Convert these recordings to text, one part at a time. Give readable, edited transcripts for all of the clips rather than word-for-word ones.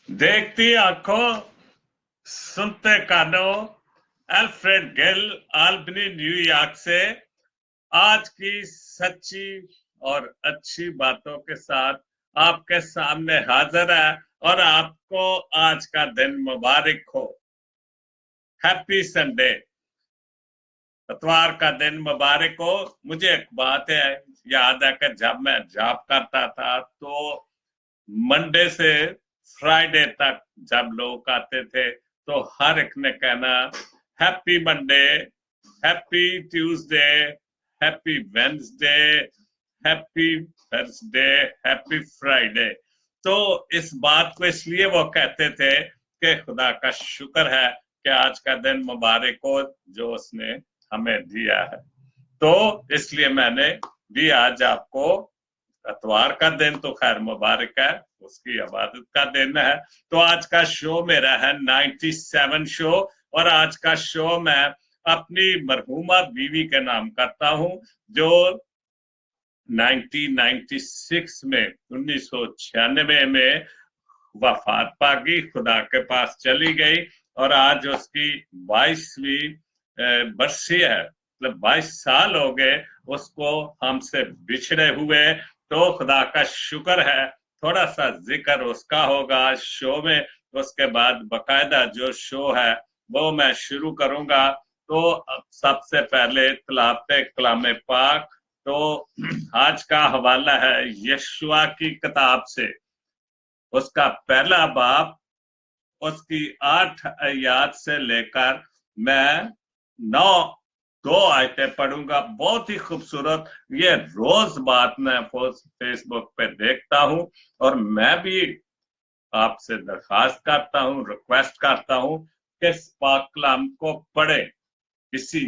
देखती आंखों, सुनते कानों, अल्फ्रेड गिल, आल्बनी, न्यूयॉर्क से आज की सच्ची और अच्छी बातों के साथ आपके सामने हाजिर है और आपको आज का दिन मुबारक हो। हैप्पी संडे, इतवार का दिन मुबारक हो। मुझे एक बात है याद है कि जब मैं जॉब करता था तो मंडे से फ्राइडे तक जब लोग आते थे तो हर एक ने कहना happy Monday, happy Tuesday, happy Wednesday, happy Thursday, happy Friday. तो इस बात को इसलिए वो कहते थे कि खुदा का शुक्र है कि आज का दिन मुबारक हो जो उसने हमें दिया है। तो इसलिए मैंने भी आज आपको, इतवार का दिन तो खैर मुबारक है, उसकी इबादत का दिन है। तो आज का शो मेरा है 97 शो और आज का शो मैं अपनी मरहूमा बीवी के नाम करता हूं जो 1996 में 1996 में वफात पागी, खुदा के पास चली गई और आज उसकी 22वीं बरसी है, मतलब 22 साल हो गए उसको हमसे बिछड़े हुए। तो खुदा का शुक्र है। थोड़ा सा जिक्र उसका होगा शो में, उसके बाद बकायदा जो शो है वो मैं शुरू करूंगा। तो सबसे पहले तलावत कलाम पाक। तो आज का हवाला है यशुआ की किताब से, उसका पहला बाब, उसकी 8 आयत से लेकर मैं 2 आयतें पढ़ूंगा। बहुत ही खूबसूरत ये रोज बात मैं फेसबुक पे देखता हूं और मैं भी आपसे दरखास्त करता हूं, रिक्वेस्ट करता हूं कि पाक कलाम को पढ़े। इसी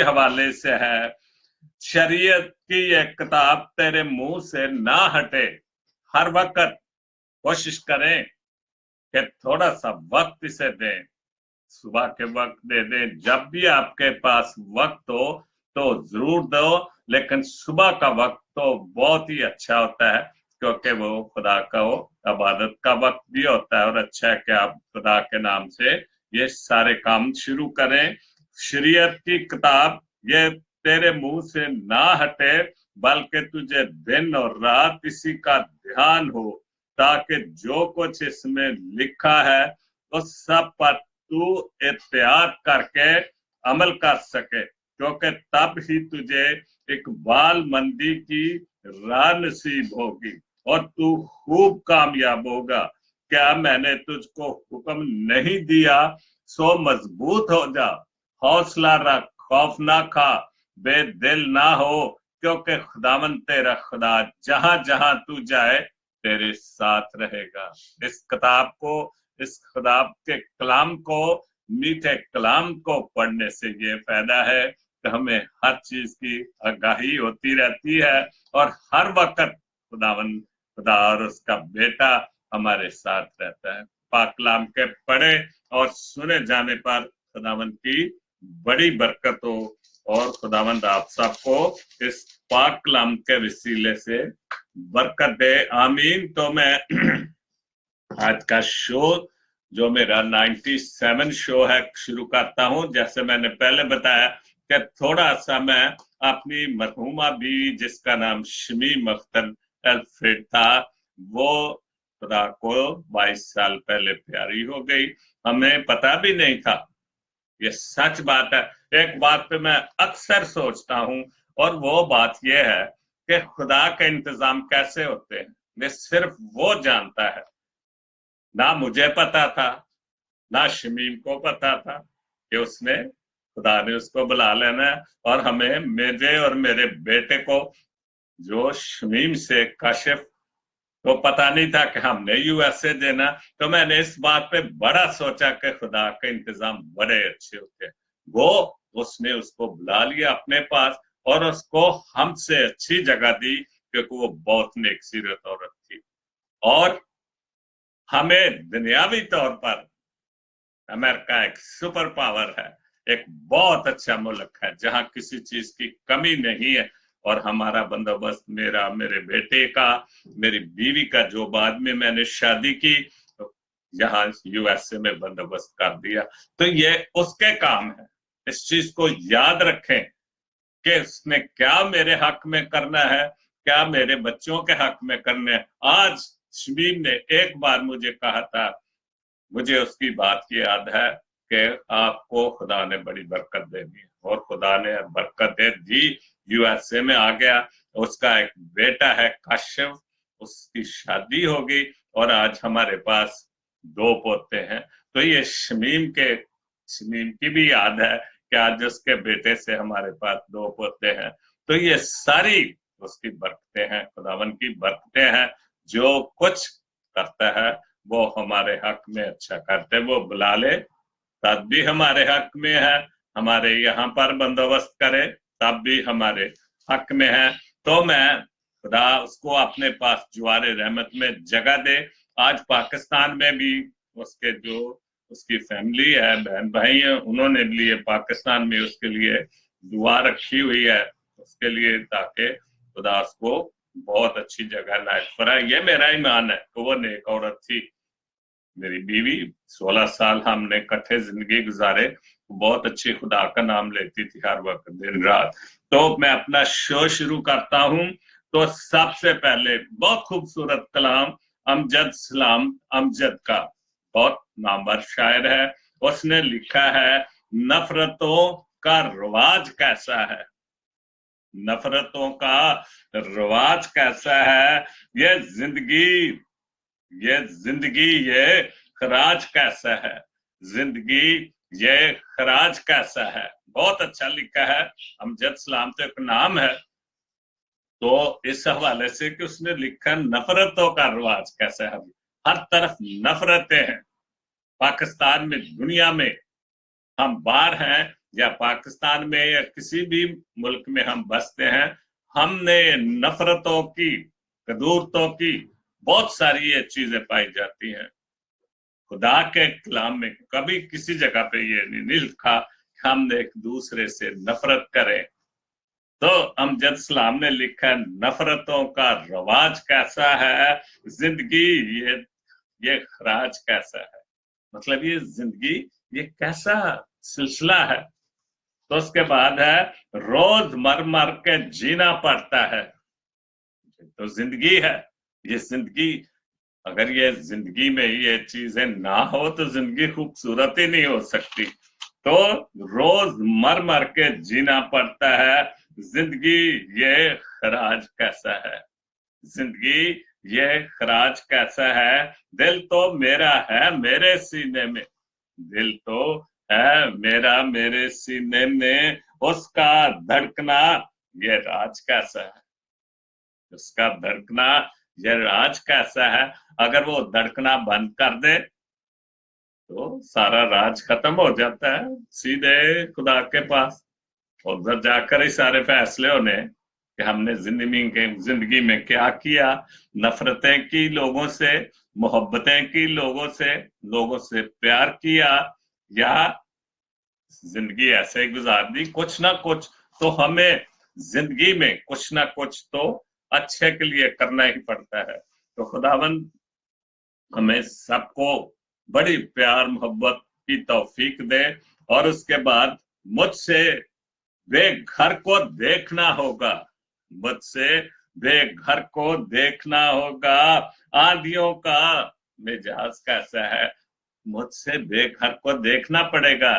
हवाले से है, शरीयत की ये किताब तेरे मुंह से ना हटे। हर वक्त कोशिश करें कि थोड़ा सा वक्त इसे दें, सुबह के वक्त दे दें, जब भी आपके पास वक्त हो तो जरूर दो। लेकिन सुबह का वक्त तो बहुत ही अच्छा होता है क्योंकि वो खुदा का इबादत का वक्त भी होता है और अच्छा है कि आप खुदा के नाम से ये सारे काम शुरू करें। शरीयत की किताब ये तेरे मुंह से ना हटे, बल्कि तुझे दिन और रात इसी का ध्यान हो, ताकि जो कुछ इसमें लिखा है उस सब पर तू एहतियात करके अमल कर सके, क्योंकि तब ही तुझे इकबाल मंदी की राह नसीब होगी और तू खूब कामयाब होगा। क्या मैंने तुझको हुक्म नहीं दिया? सो मजबूत हो जा, हौसला रख, खौफ ना खा, बेदिल ना हो, क्योंकि खुदावन तेरा खुदा जहां जहां तू जाए तेरे साथ रहेगा। इस खुदा के कलाम को, मीठे कलाम को पढ़ने से ये फायदा है कि हमें हर चीज की आगाही होती रहती है और हर वक्त खुदा और उसका बेटा हमारे साथ रहता है। पाक कलाम के पढ़े और सुने जाने पर खुदावंद की बड़ी बरकत हो और खुदावंद आप सबको इस पाक कलाम के वसीले से बरकत दे, आमीन। तो मैं आज का शो जो मेरा 97 शो है शुरू करता हूं। जैसे मैंने पहले बताया कि थोड़ा सा मैं अपनी मरहूमा बीवी जिसका नाम शमीम अख्तर अल्फ्रेड था, वो खुदा को 22 साल पहले प्यारी हो गई। हमें पता भी नहीं था, ये सच बात है। एक बात पे मैं अक्सर सोचता हूं और वो बात यह है कि खुदा के इंतजाम कैसे होते हैं ये सिर्फ वो जानता है। ना मुझे पता था, ना शमीम को पता था कि उसने, खुदा ने उसको बुला लेना है। और हमें, मेरे और मेरे बेटे को, जो शमीम से काशिफ को पता नहीं था कि हमने यूएसए देना। तो मैंने इस बात पे बड़ा सोचा कि खुदा के इंतजाम बड़े अच्छे होते हैं। वो उसने उसको बुला लिया अपने पास और उसको हमसे अच्छी जगह दी क्योंकि वो बहुत नेक सीरत औरत थी। और हमें दुनियावी तौर पर अमेरिका एक सुपर पावर है, एक बहुत अच्छा मुल्क है जहां किसी चीज की कमी नहीं है। और हमारा बंदोबस्त, मेरा, मेरे बेटे का, मेरी बीवी का, जो बाद में मैंने शादी की, तो यहाँ यूएसए में बंदोबस्त कर दिया। तो ये उसके काम है, इस चीज को याद रखें कि उसने क्या मेरे हक में करना है, क्या मेरे बच्चों के हक में करना है। आज शमीम ने एक बार मुझे कहा था, मुझे उसकी बात की याद है कि आपको खुदा ने बड़ी बरकत दे दी, और खुदा ने बरकत दे दी, यूएसए में आ गया। उसका एक बेटा है काशिफ, उसकी शादी होगी, और आज हमारे पास 2 पोते हैं। तो ये शमीम की भी याद है कि आज उसके बेटे से हमारे पास 2 पोते हैं। तो ये सारी उसकी बरकतें हैं, खुदावन की बरकतें हैं। जो कुछ करता है वो हमारे हक में अच्छा करते, वो बुला ले तब भी हमारे हक में है, हमारे यहाँ पर बंदोबस्त करे तब भी हमारे हक में है। तो मैं खुदा उसको अपने पास जुआरे रहमत में जगह दे। आज पाकिस्तान में भी उसके जो उसकी फैमिली है, बहन भाई है, उन्होंने लिए पाकिस्तान में उसके लिए दुआ रखी हुई है उसके लिए, ताकि खुदा उसको बहुत अच्छी जगह लायक पर। ये मेरा ईमान है कि वो नेक औरत थी, मेरी बीवी, 16 साल हमने इकट्ठे जिंदगी गुजारे, बहुत अच्छी खुदा का नाम लेती थी हर वक्त दिन रात। तो मैं अपना शो शुरू करता हूं। तो सबसे पहले बहुत खूबसूरत कलाम अमजद सलाम अमजद का, बहुत नामवर शायर है, उसने लिखा है नफरतों का रवाज कैसा है, नफरतों का रवाज कैसा है, ये जिंदगी ये खराज कैसा है, जिंदगी ये खराज कैसा है। बहुत अच्छा लिखा है। अमजद सलाम तो एक नाम है, तो इस हवाले से कि उसने लिखा नफरतों का रवाज कैसा है। हर तरफ नफरतें हैं पाकिस्तान में, दुनिया में, हम बाहर हैं या पाकिस्तान में या किसी भी मुल्क में हम बसते हैं, हमने नफरतों की, कदूरतों की बहुत सारी ये चीजें पाई जाती हैं। खुदा के कलाम में कभी किसी जगह पे ये नहीं लिखा कि हमने एक दूसरे से नफरत करें। तो अमजद सलाम ने लिखा नफरतों का रवाज कैसा है, जिंदगी ये खराज कैसा है, मतलब ये जिंदगी ये कैसा सिलसिला है। तो उसके बाद है रोज मर मर के जीना पड़ता है, तो जिंदगी है ये जिंदगी। अगर ये जिंदगी में ये चीजें ना हो तो जिंदगी खूबसूरत ही नहीं हो सकती। तो रोज मर मर के जीना पड़ता है, जिंदगी ये खराज कैसा है, जिंदगी ये खराज कैसा है। दिल तो मेरा है मेरे सीने में, दिल तो है मेरा मेरे सीने में, उसका धड़कना ये राज कैसा है, उसका धड़कना ये राज कैसा है। अगर वो धड़कना बंद कर दे तो सारा राज खत्म हो जाता है, सीधे खुदा के पास उधर जाकर ही सारे फैसले होने कि हमने जिंदगी में क्या किया। नफरतें की लोगों से, मोहब्बतें की लोगों से प्यार किया, या जिंदगी ऐसे ही गुजार दी। कुछ ना कुछ तो हमें जिंदगी में कुछ ना कुछ तो अच्छे के लिए करना ही पड़ता है। तो खुदावंद हमें सबको बड़ी प्यार मोहब्बत की तौफीक दे। और उसके बाद मुझसे बेघर को देखना होगा, मुझसे बेघर को देखना होगा, आंधियों का मिजाज कैसा है, मुझसे बेघर को देखना पड़ेगा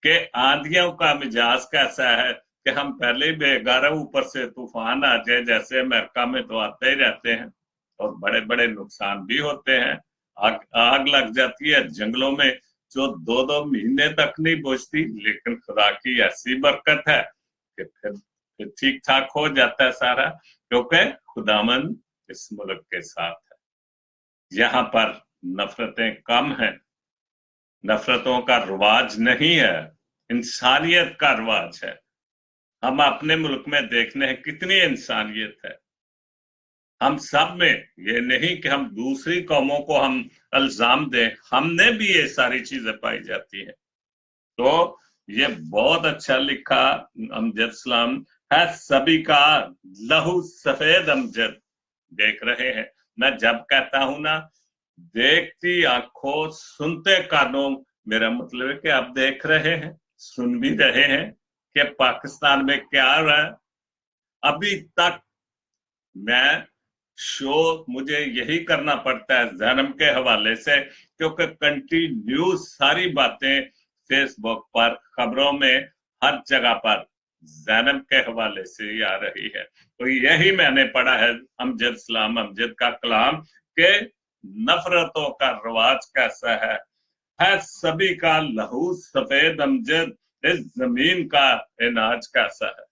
कि आंधियों का मिजाज कैसा है, कि हम पहले ही बेघर, ऊपर से तूफान आ जाए, जैसे अमेरिका में तो आते ही रहते हैं और बड़े बड़े नुकसान भी होते हैं। आग लग जाती है जंगलों में जो 2-2 महीने तक नहीं बुझती, लेकिन खुदा की ऐसी बरकत है कि फिर ठीक ठाक हो जाता है सारा, क्योंकि खुदामंद इस मुल्क के साथ है। यहाँ पर नफरतें कम है, नफरतों का रिवाज नहीं है, इंसानियत का रिवाज है। हम अपने मुल्क में देखने हैं कितनी इंसानियत है हम सब में। ये नहीं कि हम दूसरी कौमों को हम इल्जाम दें, हमने भी ये सारी चीजें पाई जाती हैं। तो ये बहुत अच्छा लिखा अमजद सलाम है, सभी का लहू सफेद अमजद देख रहे हैं। मैं जब कहता हूं ना देखती आंखों सुनते कानों, मेरा मतलब है कि आप देख रहे हैं, सुन भी रहे हैं कि पाकिस्तान में क्या हो रहा है। अभी तक मैं शो मुझे यही करना पड़ता है जन्म के हवाले से, क्योंकि कंटिन्यू सारी बातें फेसबुक पर, खबरों में, हर जगह पर जन्म के हवाले से ही आ रही है। तो यही मैंने पढ़ा है अमजद सलाम अमजद का कलाम के नफरतों का रवाज कैसा है सभी का लहू सफेद अमजद, इस जमीन का इनाज कैसा है।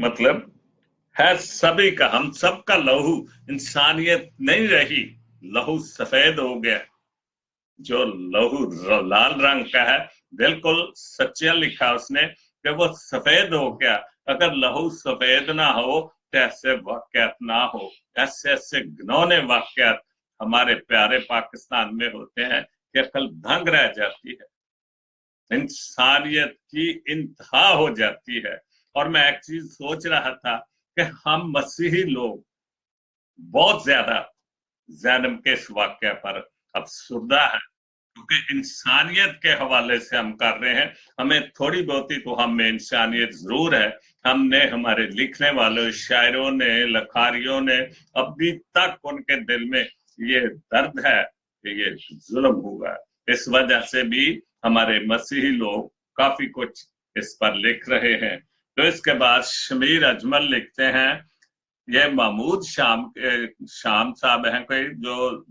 मतलब है सभी का, हम सबका लहू, इंसानियत नहीं रही, लहू सफेद हो गया। जो लहू लाल रंग का है, बिल्कुल सच्चा लिखा उसने कि वो सफेद हो गया। अगर लहू सफेद ना हो तो ऐसे वाकयात ना हो, ऐसे ऐसे घिनौने वाकयात हमारे प्यारे पाकिस्तान में होते हैं कि अकल दंग रह जाती है, इंसानियत की इंतहा हो जाती है। और मैं एक चीज सोच रहा था कि हम मसीही लोग बहुत ज्यादा जैनम के इस वाक्य पर अफसुर्दा है, क्योंकि इंसानियत के हवाले से हम कर रहे हैं। हमें थोड़ी बहुती तो हम में इंसानियत जरूर है। हमने, हमारे लिखने वालों, शायरों ने, लखारियों ने अभी तक उनके दिल में ये दर्द है कि ये जुल्म हुआ। इस वजह से भी हमारे मसीही लोग काफी कुछ इस पर लिख रहे हैं। तो इसके बाद शमीर अजमल लिखते हैं, ये महमूद शाम साहब हैं कोई, जो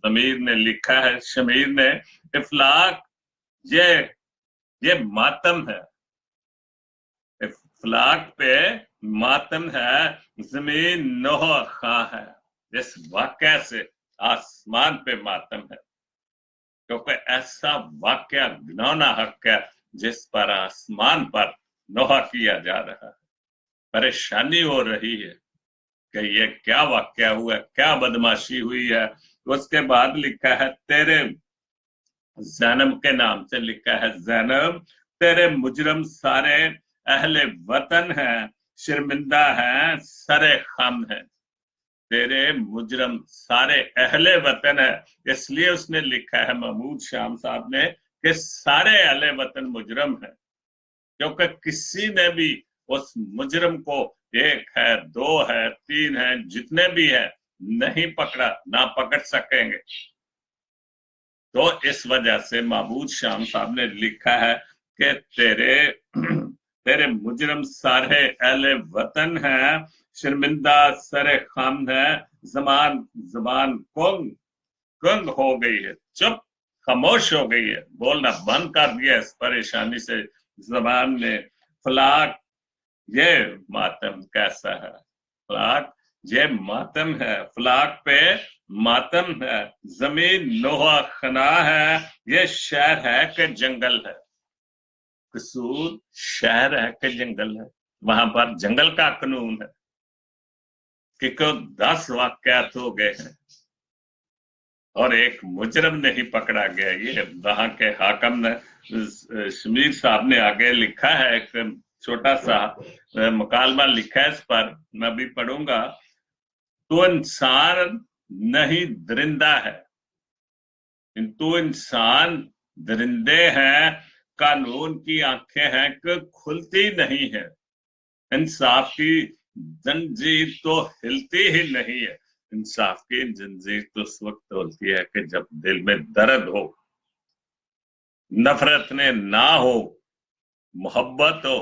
जमीर ने लिखा है, शमीर ने, इफलाक, ये ये मातम है, इफलाक पे मातम है, जमीन नोह खां है। इस वाक्य से आसमान पे मातम है, क्योंकि ऐसा वाक्य घिनौना हक है जिस पर आसमान पर नोहा किया जा रहा है। परेशानी हो रही है कि ये क्या वाक्य हुआ, क्या बदमाशी हुई है। उसके बाद लिखा है, तेरे जैनब के नाम से लिखा है, जैनब तेरे मुजरम सारे अहले वतन हैं, शर्मिंदा हैं, सरे खम है। तेरे मुजरम सारे अहले वतन है, इसलिए उसने लिखा है महमूद शाम साहब ने कि सारे अहले वतन मुजरम है, क्योंकि किसी ने भी उस मुजरम को, एक है, दो है, तीन है, जितने भी है, नहीं पकड़ा, ना पकड़ सकेंगे। तो इस वजह से महमूद शाम साहब ने लिखा है कि तेरे तेरे मुजरम सारे अहले वतन हैं, शर्मिंदा सरे खाम है, जमान जबान कुंग कुंग हो गई है, चुप, खामोश हो गई है, बोलना बंद कर दिया इस परेशानी से जबान ने। फलाक, ये मातम कैसा है, फलाक ये मातम है, फलाक पे मातम है, जमीन लोहा खना है, ये शहर है कि जंगल है। कसूर शहर है कि जंगल है, वहां पर जंगल का कानून है कि को 10 वाकयात हो गए हैं और एक मुजरम नहीं पकड़ा गया। ये वहां के हाकम ने, शमीर साहब ने आगे लिखा है, एक छोटा सा मुकालमा लिखा है इस पर, मैं भी पढ़ूंगा। तो इंसान नहीं दरिंदा है, तो इंसान दरिंदे हैं, कानून की आंखें हैं कि खुलती नहीं है, इंसाफ की जंजीर तो हिलती ही नहीं है। इंसाफ की जंजीर तो उस वक्त होती है कि जब दिल में दर्द हो, नफरत ने ना हो, मोहब्बत हो,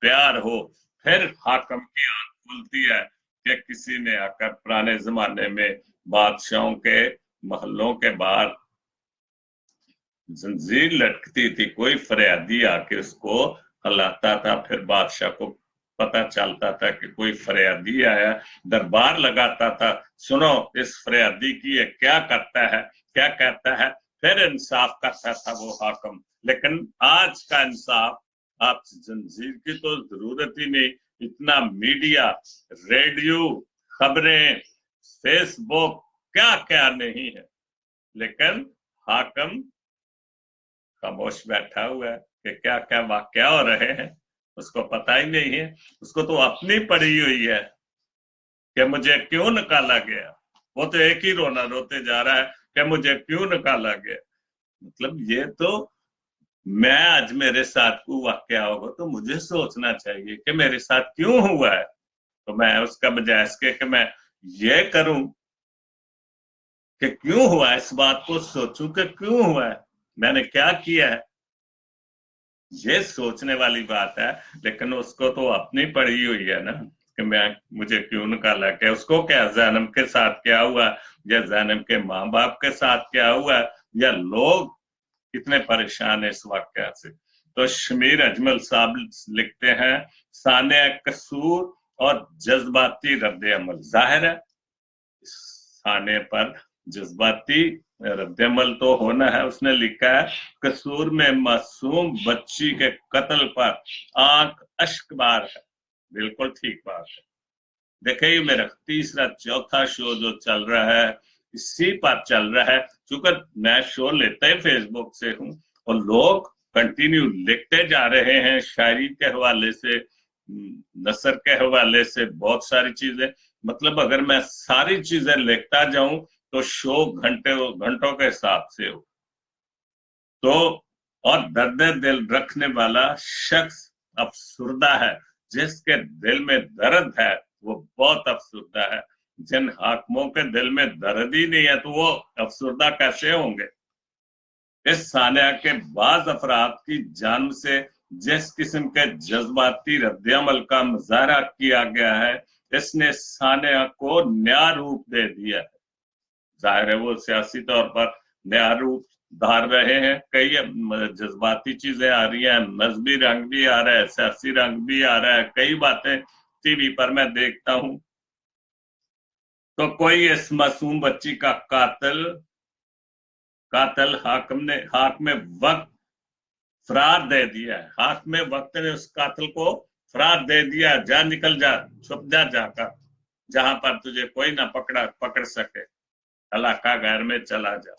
प्यार हो, फिर हाकम की आंख खुलती है कि किसी ने आकर, पुराने जमाने में बादशाहों के महलों के बाहर जंजीर लटकती थी, कोई फरियादी आके उसको हलाता था, फिर बादशाह को पता चलता था कि कोई फरियादी आया, दरबार लगाता था, सुनो इस फरियादी की ये क्या करता है, क्या कहता है, फिर इंसाफ करता था वो हाकम। लेकिन आज का इंसाफ, आप जंजीर की तो जरूरत ही नहीं, इतना मीडिया, रेडियो, खबरें, फेसबुक, क्या क्या नहीं है, लेकिन हाकम खामोश बैठा हुआ है कि क्या क्या वाक्य हो रहे हैं, उसको पता ही नहीं है। उसको तो अपनी पड़ी हुई है कि मुझे क्यों निकाला गया, वो तो एक ही रोना रोते जा रहा है कि मुझे क्यों निकाला गया। मतलब ये तो, मैं आज मेरे साथ को वाकया होगा तो मुझे सोचना चाहिए कि मेरे साथ क्यों हुआ है, तो मैं उसका बजाय इसके कि मैं ये करूं कि क्यों हुआ, इस बात को सोचूं कि क्यों हुआ है, मैंने क्या किया है, ये सोचने वाली बात है। लेकिन उसको तो अपनी पड़ी हुई है ना कि मैं, मुझे क्यों निकाला, क्या उसको क्या जैनब के साथ क्या हुआ, या जैनब के माँ बाप के साथ क्या हुआ, या लोग कितने परेशान है इस वाक्य से। तो शमीर अजमल साहब लिखते हैं, सानिया कसूर और जज्बाती रद्द अमल। जाहिर है खाने पर जज्बाती रद्दमल तो होना है। उसने लिखा है, कसूर में मासूम बच्ची के कत्ल पर आंख अश्कबार है। बिल्कुल ठीक बात है। देखिए मेरा तीसरा चौथा शो जो चल रहा है इसी पर चल रहा है, क्योंकि मैं शो लेते ही फेसबुक से हूँ और लोग कंटिन्यू लिखते जा रहे हैं, शायरी के हवाले से, नसर के हवाले से, बहुत सारी चीजें। मतलब अगर मैं सारी चीजें लिखता जाऊं तो शो घंटों के हिसाब से हो। तो और दर्द दिल रखने वाला शख्स अफसुर्दा है, जिसके दिल में दर्द है वो बहुत अफसुर्दा है। जिन हाकिमों के दिल में दर्द ही नहीं है तो वो अफसुर्दा कैसे होंगे। इस सानिया के बाज अफराद की जानिब से जिस किस्म के जज्बाती रद्दअमल का मुजाहरा किया गया है, इसने सानिया को नया रूप दे दिया है। जाहिर है वो सियासी तौर पर नया रूप धार रहे हैं, कई जज्बाती चीजें आ रही हैं, मजहबी रंग भी आ रहा है, सियासी रंग भी आ रहा है, कई बातें टीवी पर मैं देखता हूं। तो कोई इस मासूम बच्ची का कातिल हाकिम वक्त फरार दे दिया है। हाकिम वक्त ने उस कातिल को फरार दे दिया, जा निकल जा, छुप जा जाकर, जहां पर तुझे कोई ना पकड़ सके, इलाका गैर में चला जा।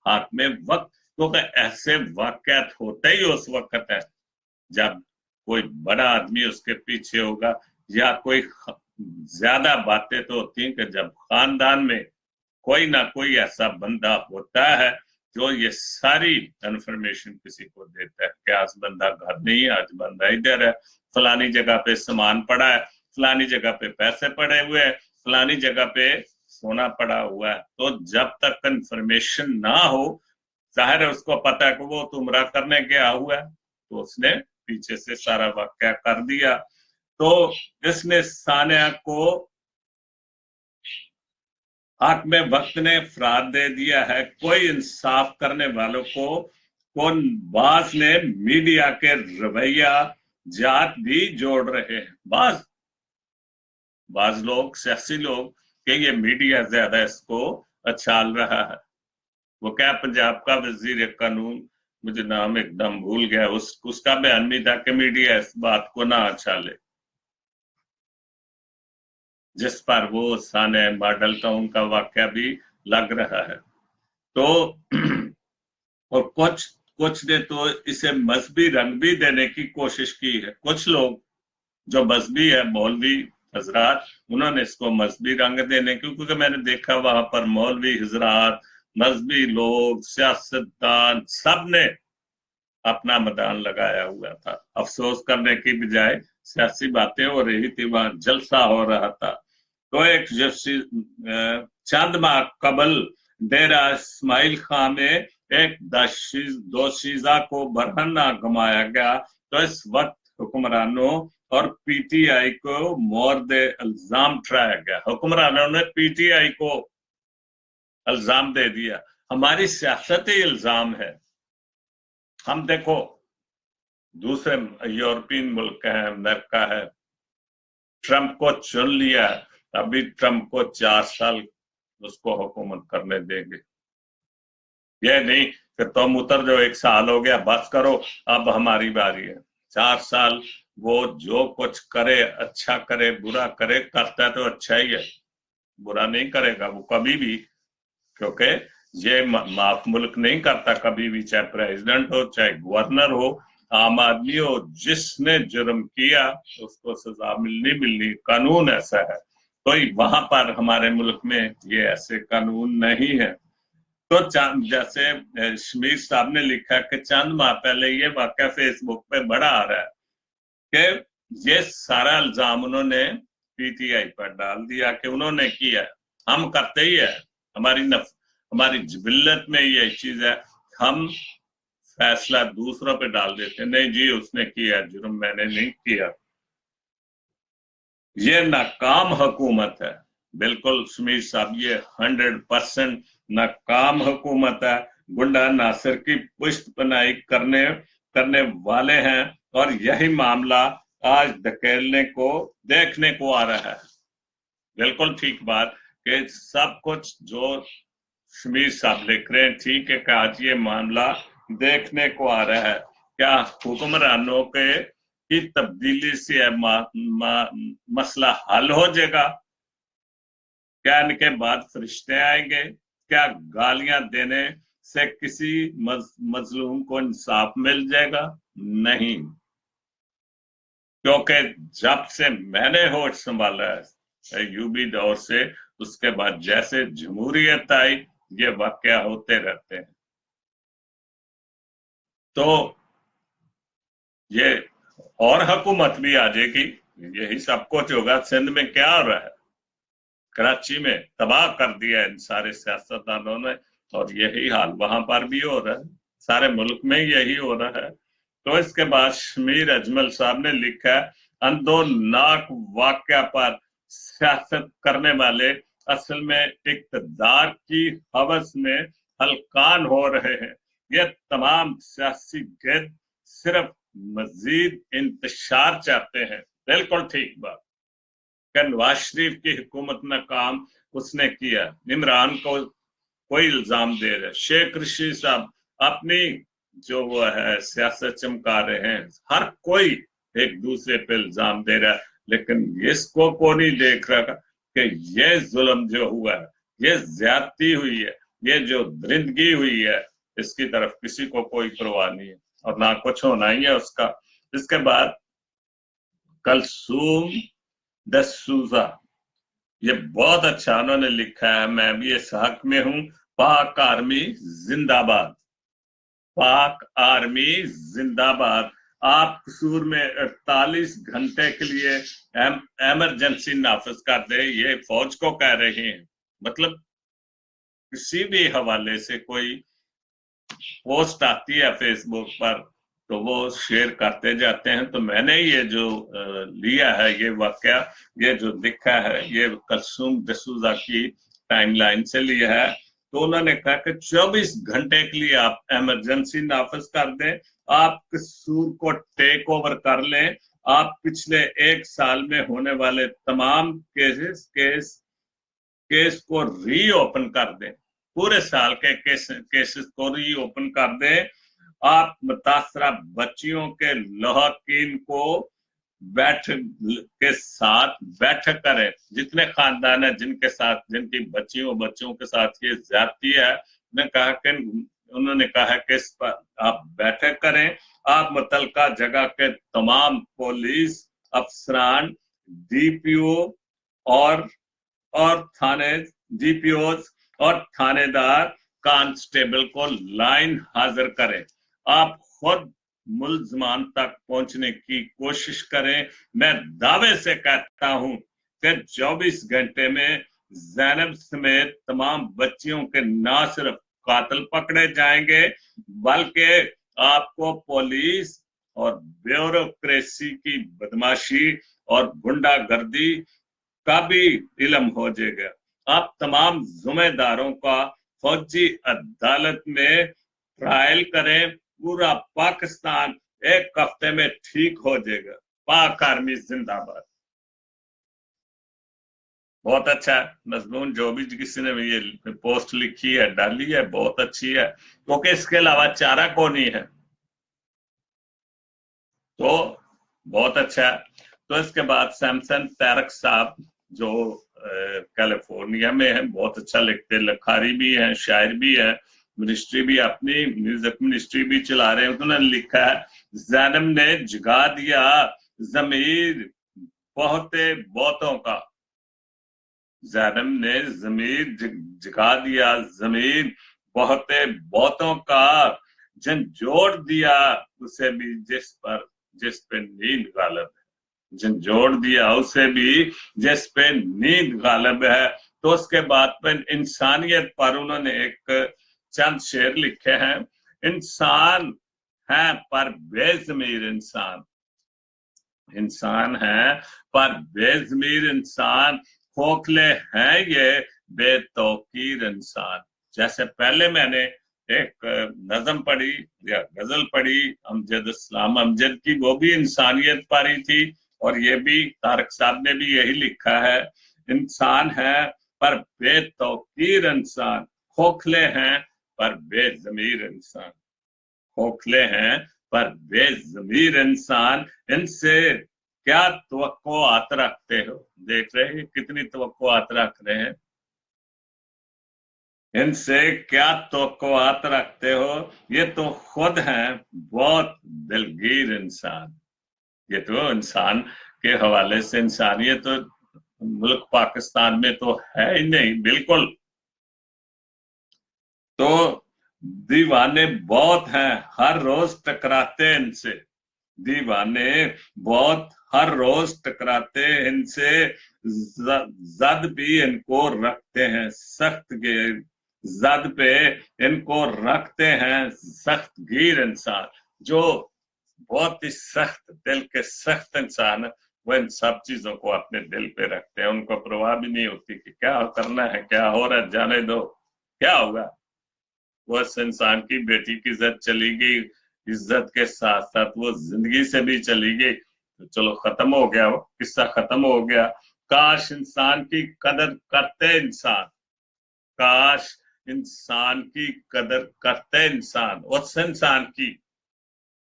हाकिम वक्त, क्योंकि ऐसे वाकयात होते ही उस वक्त है जब कोई बड़ा आदमी उसके पीछे होगा, या कोई ज्यादा बातें तो होती हैं कि जब खानदान में कोई ना कोई ऐसा बंदा होता है जो ये सारी इंफॉर्मेशन किसी को देता है कि आज बंदा घर नहीं है, आज बंदा इधर है, फलानी जगह पे सामान पड़ा है, फलानी जगह पे पैसे पड़े हुए हैं, फलानी जगह पे सोना पड़ा हुआ है। तो जब तक इंफॉर्मेशन ना हो, जाहिर है उसको पता है कि वो तुमरा करने गया हुआ है, तो उसने पीछे से सारा वाक्या कर दिया। तो इसने सानिया को हाकिम वक्त ने फरार दे दिया है। कोई इंसाफ करने वालों को कौन बाज ने मीडिया के रवैया जात भी जोड़ रहे हैं। बाज लोग, सियासी लोग, कि ये मीडिया ज्यादा इसको अछाल रहा है। वो क्या पंजाब का वजीर कानून, मुझे नाम एकदम भूल गया, उसका बयान भी था कि मीडिया इस बात को ना अछाले, जिस पर वो साने मॉडल टाउन का वाक्य भी लग रहा है। तो और कुछ ने तो इसे मजहबी रंग भी देने की कोशिश की है। कुछ लोग जो मजहबी है, मौलवी हजरात, उन्होंने इसको मजहबी रंग देने, क्योंकि मैंने देखा वहां पर मौलवी हजरात, मजहबी लोग, सियासतदान, सब ने अपना मैदान लगाया हुआ था। अफसोस करने की बजाय सियासी बातें हो रही थी, वहां जलसा हो रहा था। तो एक चंद माह कबल डेरा इस्माइल खां में एक दोशीजा को बरहना घुमाया गया। तो इस वक्त हुक्मरानों और पीटीआई को मोर्द इल्जाम ठहराया गया। हुक्मरानों ने पीटीआई को इल्जाम दे दिया, हमारी सियासत ही इल्जाम है। हम देखो दूसरे यूरोपियन मुल्क है, अमेरिका है, ट्रंप को चुन लिया, अभी ट्रंप को 4 साल उसको हुकूमत करने देंगे। ये नहीं कि तुम उतर जो 1 साल हो गया बस करो, अब हमारी बारी है। 4 साल वो जो कुछ करे, अच्छा करे बुरा करे, करता है तो अच्छा ही है, बुरा नहीं करेगा वो कभी भी, क्योंकि ये माफ मुल्क नहीं करता कभी भी, चाहे प्रेसिडेंट हो, चाहे गवर्नर हो, आम आदमी हो, जिसने जुर्म किया उसको सजा मिलनी, कानून ऐसा है। कोई वहां पर हमारे मुल्क में ये ऐसे कानून नहीं है। तो चांद जैसे शमीर साहब ने लिखा कि चंद माह पहले ये वाकया फेसबुक पे बड़ा आ रहा है कि ये सारा इल्जाम उन्होंने पीटीआई पर डाल दिया कि उन्होंने किया। हम करते ही है, हमारी जिबिल्लत में ये चीज है, हम फैसला दूसरों पे डाल देते, नहीं जी उसने किया जुर्म, मैंने नहीं किया। ये नाकाम हुकूमत है, बिल्कुल शमीर साहब, ये 100% नाकाम हुकूमत है। गुंडा नासिर की पुष्टपनाही करने करने वाले हैं, और यही मामला आज धकेलने को देखने को आ रहा है। बिल्कुल ठीक बात कि सब कुछ जो शमीर साहब लिख रहे हैं ठीक है कि आज ये मामला देखने को आ रहा है। क्या हुक्मरानों के की तब्दीली से मसला हल हो जाएगा? क्या इनके बाद फरिश्ते आएंगे? क्या गालियां देने से किसी मजलूम को इंसाफ मिल जाएगा? नहीं, क्योंकि जब से मैंने होश संभाला है यूबी दौर से, उसके बाद जैसे जमहूरियत आई ये वाकया होते रहते हैं। तो ये और हुकूमत भी आ जाएगी, यही सब कुछ होगा। सिंध में क्या हो रहा है, कराची में तबाह कर दिया इन सारे सियासतदानों ने, और यही हाल वहां पर भी हो रहा है, सारे मुल्क में यही हो रहा है। तो इसके बाद शमीर अजमल साहब ने लिखा है, अंदोनाक वाकया पर सियासत करने वाले असल में इक़्तिदार की हवस में हलकान हो रहे हैं। ये तमाम सियासी गिरद सिर्फ मजीद इंतशार चाहते हैं। बिल्कुल ठीक बात। नवाज शरीफ की हुकूमत में काम उसने किया, इमरान को कोई इल्जाम दे रहे, शेख रशीद साहब अपनी जो वो है सियासत चमका रहे हैं, हर कोई एक दूसरे पे इल्जाम दे रहा है, लेकिन इसको को नहीं देख रहा कि ये जुल्म जो हुआ है, ये ज्यादती हुई है, ये जो दरिंदगी हुई है, इसकी तरफ किसी को कोई परवाह नहीं है, और ना कुछ होना ही है उसका। इसके बाद कलसूम दसूजा, ये बहुत अच्छा उन्होंने लिखा है, मैं भी इस हक में हूं। पाक आर्मी जिंदाबाद, पाक आर्मी जिंदाबाद। आप कसूर में 48 घंटे के लिए एमरजेंसी नाफिज कर दे, ये फौज को कह रहे हैं। मतलब किसी भी हवाले से कोई पोस्ट आती है फेसबुक पर तो वो शेयर करते जाते हैं। तो मैंने ये जो लिया है ये वाकया, ये जो लिखा है, ये कलसूम दसूजा की टाइमलाइन से लिया है। तो उन्होंने कहा कि 24 घंटे के लिए आप इमरजेंसी नाफिज कर दें, आप कसूर को टेक ओवर कर लें, आप पिछले 1 साल में होने वाले तमाम केस को रीओपन कर दें, पूरे साल के केसेस को रीओपन कर दें। आप मुतासरा बच्चियों के लौहकीन को साथ बैठक करें, जितने खानदान है जिनके साथ जिनकी बच्चों के साथ ये ज्यादती है, उन्होंने कहा कि इस पर आप बैठक करें। आप मुतलका जगह के तमाम पुलिस अफसरान, डीपीओ और थाने डीपीओ और थानेदार कांस्टेबल को लाइन हाजिर करें। आप खुद मुलजमान तक पहुंचने की कोशिश करें। मैं दावे से कहता हूं कि 24 घंटे में जैनब समेत तमाम बच्चियों के ना सिर्फ कातिल पकड़े जाएंगे, बल्कि आपको पुलिस और ब्यूरोक्रेसी की बदमाशी और गुंडागर्दी का भी इल्म हो जाएगा। आप तमाम जुम्मेदारों का फौजी अदालत में ट्रायल करें, पूरा पाकिस्तान 1 हफ्ते में ठीक हो जाएगा। पाक आर्मी जिंदाबाद। बहुत अच्छा है मजमून, जो भी किसी ने ये पोस्ट लिखी है डाली है बहुत अच्छी है, क्योंकि इसके अलावा चारा को नहीं है। तो बहुत अच्छा है। तो इसके बाद सैमसन तैरक साहब जो कैलिफोर्निया में है, बहुत अच्छा लिखते, लखारी भी है, शायर भी है, मिनिस्ट्री भी अपनी म्यूजिक मिनिस्ट्री भी चला रहे हैं। उन्होंने लिखा है, जैनब ने जगा दिया जमीर बहुतों का, जैनब ने जमीर जगा दिया, जमीन बहुतों का झंझोड़ दिया उसे भी जिस पे नींद गालिब है, झंझोड़ दिया उसे भी जिस पे नींद गालिब है। तो उसके बाद पर इंसानियत पर उन्होंने एक चंद शेर लिखे हैं। इंसान है पर बेजमीर इंसान, इंसान है पर बेजमीर इंसान, खोखले हैं ये बेतौकीर इंसान। जैसे पहले मैंने एक नज्म पढ़ी या गजल पढ़ी अमजद इस्लाम अमजद की, वो भी इंसानियत पर ही थी, और ये भी तारक साहब ने भी यही लिखा है, इंसान है पर बेतौकीर इंसान, खोखले हैं पर बेजमीर इंसान, खोखले हैं पर बेजमीर इंसान, इनसे क्या तवक्कुआत रखते हो। देख रहे हैं कितनी तवक्कुआत रख रहे हैं, इनसे क्या तवक्कुआत रखते हो, ये तो खुद हैं बहुत दिलगीर इंसान। ये तो इंसान के हवाले से इंसानियत तो मुल्क पाकिस्तान में तो है ही नहीं बिल्कुल। तो दीवाने बहुत हैं, हर रोज टकराते हैं इनसे, दीवाने बहुत हर रोज टकराते इनसे, जद भी इनको रखते हैं सख्त गिर, जद पे इनको रखते हैं सख्त गिर इंसान। जो बहुत ही सख्त दिल के सख्त इंसान है, वो इन सब चीजों को अपने दिल पे रखते हैं, उनको परवाह भी नहीं होती कि क्या करना है, क्या हो रहा है, जाने दो क्या होगा। वो उस इंसान की बेटी की इज्जत चली गई, इज्जत के साथ साथ वो जिंदगी से भी चली गई, तो चलो खत्म हो गया, वो किस्सा खत्म हो गया। काश इंसान की कदर करते इंसान, काश इंसान की कदर करते इंसान, उस इंसान की,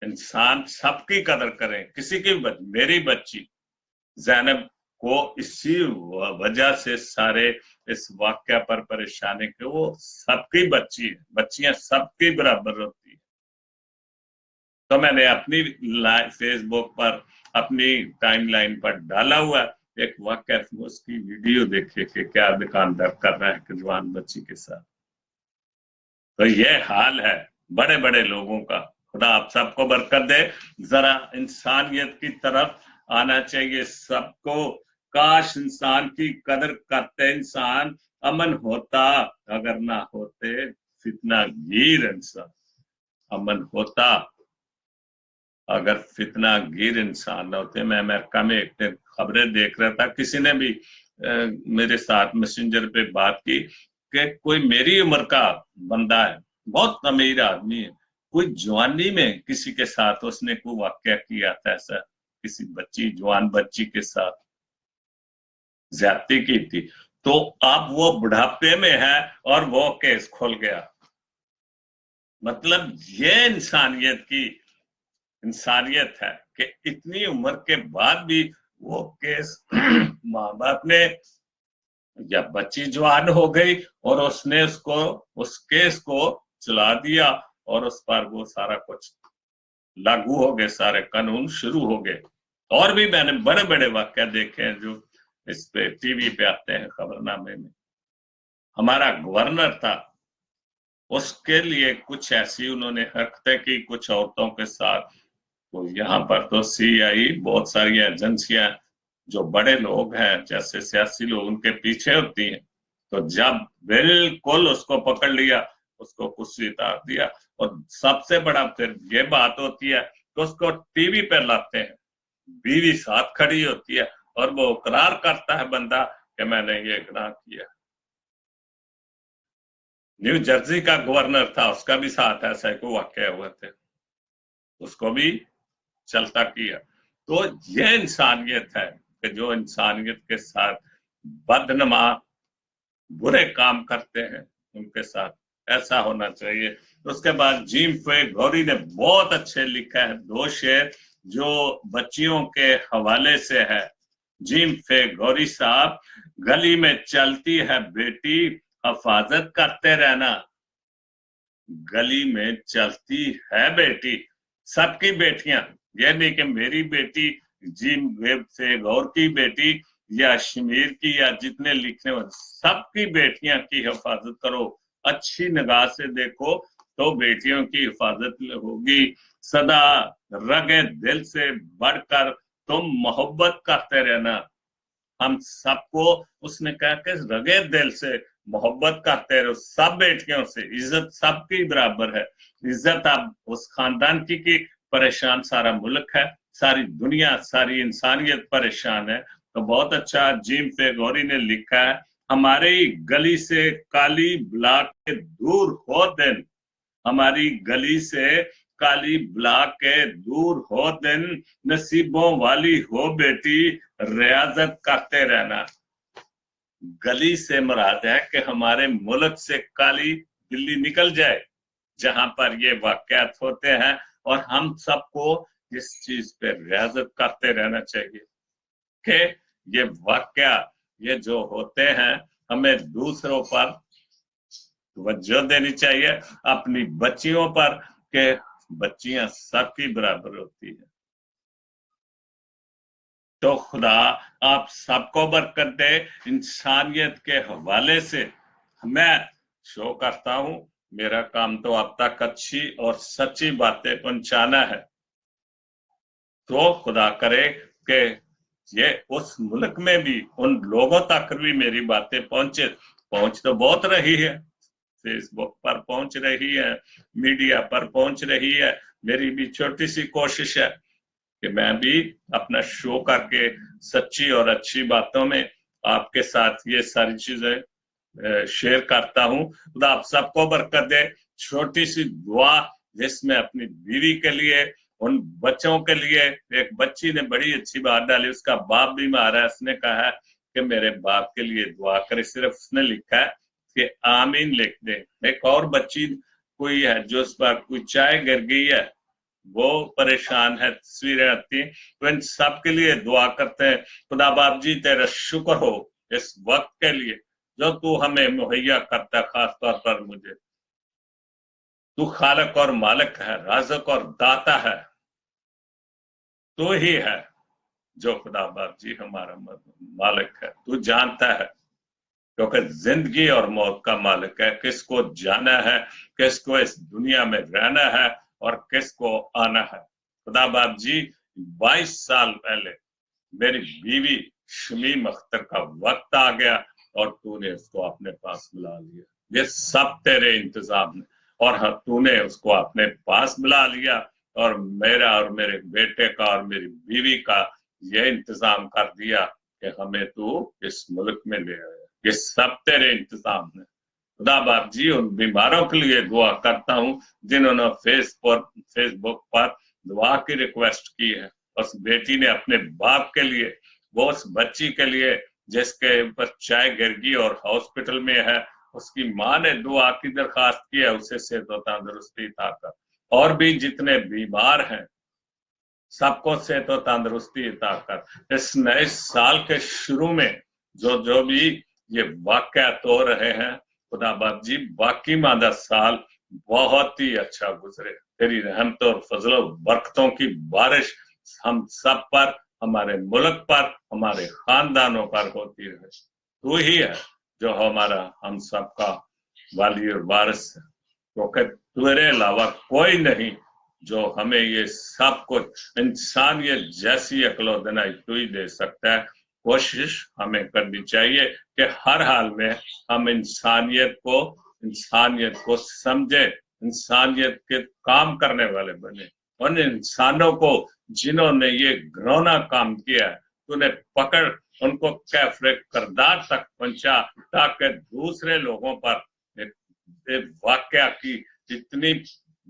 इंसान सबकी कदर करें, किसी की मेरी बच्ची जैनब को इसी वजह से सारे इस वाक्य पर परेशान है कि वो सबकी बच्ची है, बच्चियां सबकी बराबर होती है। तो मैंने अपनी फेसबुक पर अपनी टाइमलाइन पर डाला हुआ एक वाक्य, उसकी वीडियो देखे कि क्या दुकानदार कर रहा है कि जवान बच्ची के साथ। तो ये हाल है बड़े बड़े लोगों का। खुदा आप सबको बरकत दे, जरा इंसानियत की तरफ आना चाहिए सबको। काश इंसान की कदर करते इंसान, अमन होता अगर ना होते फितना गिर इंसान, अमन होता अगर फितना गिर इंसान न होते। मैं अमेरिका में एक दिन खबरें देख रहा था, किसी ने भी मेरे साथ मैसेंजर पे बात की कि कोई मेरी उम्र का बंदा है, बहुत अमीर आदमी है, कोई जवानी में किसी के साथ उसने कोई वाक्य किया था ऐसा, किसी बच्ची जवान बच्ची के साथ ज्यादती की थी, तो अब वो बुढ़ापे में है और वो केस खुल गया। मतलब ये इंसानियत है कि इतनी उम्र के बाद भी वो केस माँ बाप ने, या बच्ची जवान हो गई और उसने उसको उस केस को चला दिया, और उस पर वो सारा कुछ लागू हो गए, सारे कानून शुरू हो गए। और भी मैंने बड़े बड़े वाक्य देखे हैं जो इस पे टीवी पे आते हैं खबरनामे में। हमारा गवर्नर था, उसके लिए कुछ ऐसी उन्होंने हरकतें की कुछ औरतों के साथ, तो यहाँ पर तो सीआई बहुत सारी एजेंसियां जो बड़े लोग हैं जैसे सियासी लोग उनके पीछे होती हैं, तो जब बिल्कुल उसको पकड़ लिया, उसको कुर्सी उतार दिया। और सबसे बड़ा फिर ये बात होती है कि उसको टीवी पर लाते हैं, बीवी साथ खड़ी होती है और वो इकरार करता है बंदा कि मैंने ये गुनाह किया। न्यू जर्सी का गवर्नर था, उसका भी साथ ऐसा को वाक्य हुए थे, उसको भी चलता किया। तो ये इंसानियत है कि जो इंसानियत के साथ बदनमा बुरे काम करते हैं उनके साथ ऐसा होना चाहिए। उसके बाद जीम फे गौरी ने बहुत अच्छे लिखा है दो शेर जो बच्चियों के हवाले से है। जीम फे गौरी साहब, गली में चलती है बेटी हिफाजत करते रहना, गली में चलती है बेटी, सबकी बेटियां, ये नहीं कि मेरी बेटी, जिम वेब से गौर की बेटी या शमीर की या जितने लिखने वाले सबकी बेटियां की हिफाजत करो, अच्छी निगाह से देखो तो बेटियों की हिफाजत होगी। सदा रगे दिल से बढ़कर तुम मोहब्बत करते रहना। हम सबको उसने कहा कि रगे दिल से मोहब्बत करते रहो, सब बेटियों से, इज्जत सबकी बराबर है। इज्जत अब उस खानदान की परेशान सारा मुल्क है, सारी दुनिया, सारी इंसानियत परेशान है। तो बहुत अच्छा जिम फेगोरी ने लिखा है, हमारी गली से काली बला के दूर हो दिन, हमारी गली से काली बला के दूर हो दिन, नसीबों वाली हो बेटी रियाजत करते रहना। गली से मुराद है कि हमारे मुल्क से काली बिल्ली निकल जाए जहां पर ये वाकयात होते हैं, और हम सबको इस चीज पे रियाजत करते रहना चाहिए कि ये वाकया, ये जो होते हैं, हमें दूसरों पर तवज्जो देनी चाहिए, अपनी बच्चियों पर, के बच्चियां सबकी बराबर होती है। तो खुदा आप सबको बरकत दे। इंसानियत के हवाले से मैं शो करता हूं, मेरा काम तो अब तक अच्छी और सच्ची बातें पहुंचाना है। तो खुदा करे कि ये उस मुल्क में भी उन लोगों तक भी मेरी बातें पहुंचे। पहुंच तो बहुत रही है, फेसबुक पर पहुंच रही है, मीडिया पर पहुंच रही है। मेरी भी छोटी सी कोशिश है कि मैं भी अपना शो करके सच्ची और अच्छी बातों में आपके साथ ये सारी चीजें शेयर करता हूं। खुदा आप सबको बरकत दे। छोटी सी दुआ जिसमें अपनी बीवी के लिए, उन बच्चों के लिए, एक बच्ची ने बड़ी अच्छी बात डाली, उसका बाप बीमार है, उसने कहा है कि मेरे बाप के लिए दुआ करे, सिर्फ उसने लिखा है कि आमीन लिख दे। एक और बच्ची कोई है जो उस पर कोई चाय गिर गई है, वो परेशान है, तस्वीरें आती हैं, तो इन सब के लिए दुआ करते हैं। खुदा बाप जी तेरा शुक्र हो इस वक्त के लिए जो तू हमें मुहैया करता है, खास तौर पर मुझे। तू खालक और मालिक है, राज़क और दाता है, तू ही है जो खुदा बाप जी हमारा मालिक है। तू जानता है, क्योंकि जिंदगी और मौत का मालिक है, किसको जाना है, किसको इस दुनिया में रहना है और किसको आना है। खुदा बाप जी 22 साल पहले मेरी बीवी शमीम अख्तर का वक्त आ गया और तूने उसको अपने पास बुला लिया। ये सब तेरे इंतजाम ने, और हाँ, तूने उसको अपने पास बुला लिया, और मेरा और मेरे बेटे का और मेरी बीवी का ये इंतजाम कर दिया कि हमें तू इस मुल्क में ले आया। ये सब तेरे इंतजाम ने। खुदा बाप जी उन बीमारों के लिए दुआ करता हूँ जिन्होंने फेसबुक पर दुआ की रिक्वेस्ट की है। उस बेटी ने अपने बाप के लिए, वो उस बच्ची के लिए जिसके ऊपर चाय गिर गई और हॉस्पिटल में है, उसकी माँ ने दुआ की दरखास्त की है, उसे सेहत और तंदुरुस्ती अता कर। और भी जितने बीमार हैं सबको सेहत और तंदुरुस्ती अता कर। इस नए साल के शुरू में जो जो भी ये वाकयात हो रहे हैं, खुदा बाप जी बाकी मादा साल बहुत ही अच्छा गुजरे। तेरी रहमत और फजल बरकतों की बारिश हम सब पर, हमारे मुल्क पर, हमारे खानदानों पर होती रहे। तू ही है जो हमारा, हम सबका वाली और वारिस है, क्योंकि तेरे अलावा कोई नहीं जो हमें ये सब कुछ इंसानियत जैसी अक्ल दिनाई तू ही दे सकता है। कोशिश हमें करनी चाहिए कि हर हाल में हम इंसानियत को समझे, इंसानियत के काम करने वाले बने। उन इंसानों को जिन्होंने ये घिनौना काम किया है, तूने पकड़ उनको कैफरे करदार तक पहुंचा, ताकि दूसरे लोगों पर वाकया की इतनी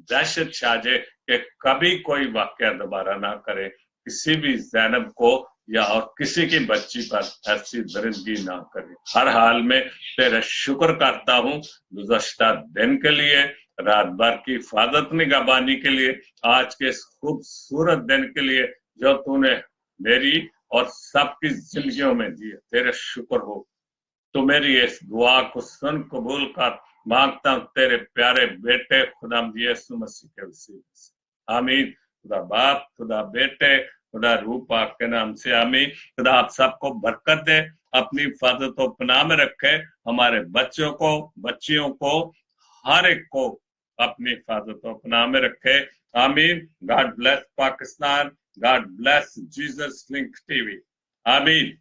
दहशत छा जाए कि कभी कोई वाकया दोबारा ना करे, किसी भी जैनब को या और किसी की बच्ची पर ऐसी दरिंदगी ना करे। हर हाल में तेरा शुक्र करता हूँ गुज़श्ता दिन के लिए, रात भर की हिफाजत निगहबानी के लिए, आज के इस खूबसूरत दिन के लिए जो तूने मेरी और सबकी जिंदगियों में दिए। तेरा शुक्र हो। तो मेरी इस दुआ को सुन कबूल कर, मांगता हूं तेरे प्यारे बेटे खुदा यीशु मसीह के वसीले से, आमीन। खुदा बाप, खुदा बेटे, खुदा रूह पाक के नाम से आमीन। खुदा आप सबको बरकत दे, अपनी हिफाजत और पनाह में रखे, हमारे बच्चों को, बच्चियों को, हर एक को अपनी हिफाजत और पनाह में रखे। आमीन। God bless Pakistan, God bless Jesus link TV. आमीन।